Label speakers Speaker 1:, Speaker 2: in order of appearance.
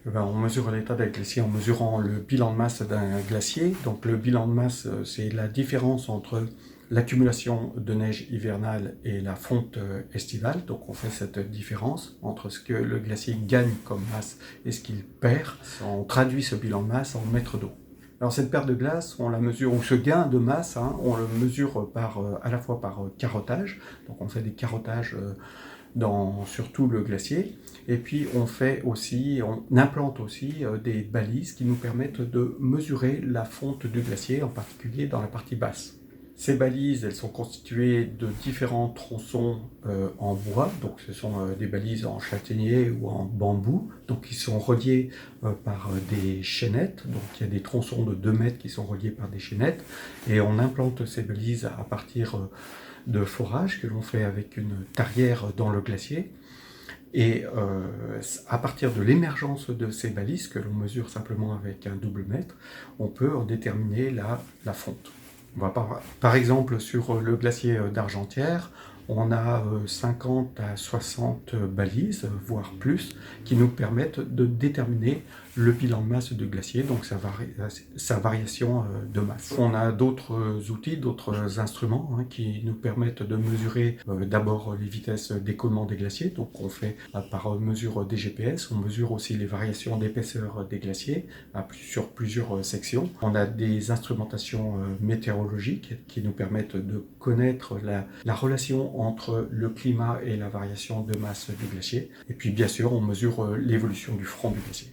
Speaker 1: On mesure l'état des glaciers en mesurant le bilan de masse d'un glacier. Donc le bilan de masse, c'est la différence entre l'accumulation de neige hivernale et la fonte estivale. Donc on fait cette différence entre ce que le glacier gagne comme masse et ce qu'il perd. On traduit ce bilan de masse en mètres d'eau. Alors cette perte de glace, on la mesure, ou ce gain de masse, on le mesure à la fois par carottage. Donc on fait des carottages sur tout le glacier. Et puis on implante aussi des balises qui nous permettent de mesurer la fonte du glacier, en particulier dans la partie basse. Ces balises, elles sont constituées de différents tronçons en bois, donc ce sont des balises en châtaignier ou en bambou, donc qui sont reliées par des chaînettes, donc il y a des tronçons de 2 mètres qui sont reliés par des chaînettes, et on implante ces balises à partir de forage que l'on fait avec une tarière dans le glacier. Et à partir de l'émergence de ces balises, que l'on mesure simplement avec un double mètre, on peut en déterminer la fonte. Par exemple, sur le glacier d'Argentière, on a 50 à 60 balises, voire plus, qui nous permettent de déterminer le bilan de masse du glacier, donc sa variation de masse. On a d'autres outils, d'autres instruments qui nous permettent de mesurer d'abord les vitesses d'écoulement des glaciers, donc on fait par mesure des GPS, on mesure aussi les variations d'épaisseur des glaciers sur plusieurs sections. On a des instrumentations météorologiques qui nous permettent de connaître la relation entre le climat et la variation de masse du glacier. Et puis bien sûr, on mesure l'évolution du front du glacier.